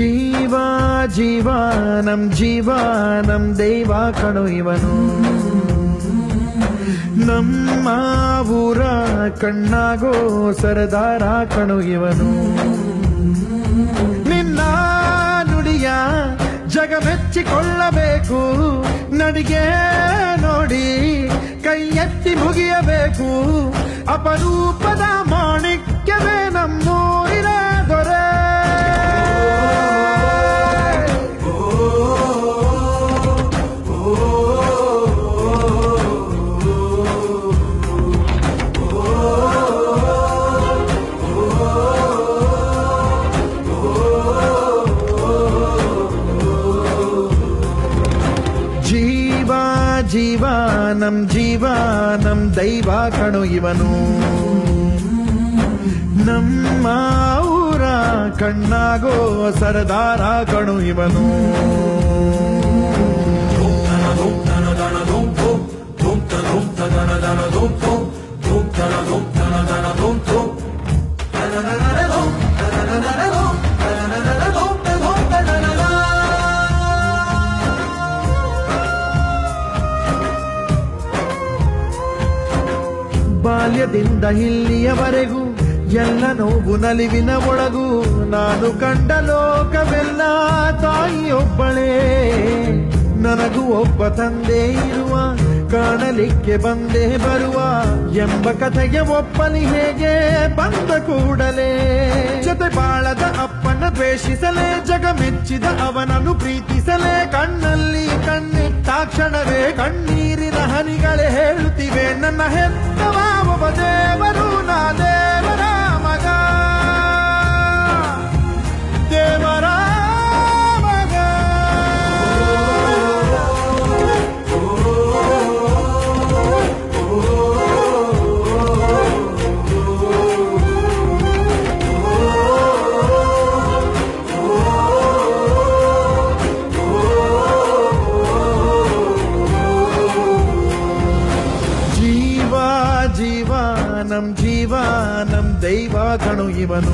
ಜೀವ ಜೀವ ನಮ್ ದೈವ ಕಣೋ ಇವನು. ನಮ್ಮ ಊರ ಕಣ್ಣಾಗೋ ಸರದಾರ ಕಣೋ ಇವನು. ನಿನ್ನ ನುಡಿಯ ಜಗ ಮೆಚ್ಚಿಕೊಳ್ಳಬೇಕು, ನಡಿಗೆ ನೋಡಿ ಕೈ ಎತ್ತಿ ಮುಗಿಯಬೇಕು. ಅಪರೂಪದ ಮಾಣಿಕ್ಯವೇ ನಮ್ಮೂರಿನ ದೊರೆ. ಜೀವ ನಮ್ ದೈವ ಕಣೋ ಇವನು. ನಮ್ಮ ಊರ ಕಣ್ಣಾಗೋ ಸರದಾರ ಕಣೋ ಇವನು. ಬಾಲ್ಯದಿಂದ ಇಲ್ಲಿಯವರೆಗೂ ಎಲ್ಲ ನೋವು ನಲಿವಿನ ಒಳಗೂ ನಾನು ಕಂಡ ಲೋಕವೆಲ್ಲ ತಾಯಿಯೊಬ್ಬಳೇ. ನನಗೂ ಒಬ್ಬ ತಂದೆ ಇರುವ, ಕಾಣಲಿಕ್ಕೆ ಬಂದೇ ಬರುವ ಎಂಬ ಕಥೆಗೆ ಒಪ್ಪಲಿ ಹೇಗೆ ಬಂದ ಕೂಡಲೇ. ಜೊತೆ ಬಾಳದ ಅಪ್ಪನ ದ್ವೇಷಿಸಲೇ, ಜಗ ಮೆಚ್ಚಿದ ಅವನನ್ನು ಪ್ರೀತಿಸಲೇ. ಕಣ್ಣಲ್ಲಿ ಕಣ್ಣಿಟ್ಟಾಕ್ಷಣವೇ ಕಣ್ಣೀರಿನ ಹನಿಗಳೇ ಹೇಳುತ್ತಿವೆ, ನನ್ನ ಹೆತ್ತವ ಒಬ್ಬ ದೇವರು, ನಾ ದೇವರ ಮಗ, ದೇವರ ಮಗ. ಜೀವ ನಮ್ ದೈವ ಕಣೋ ಇವನು.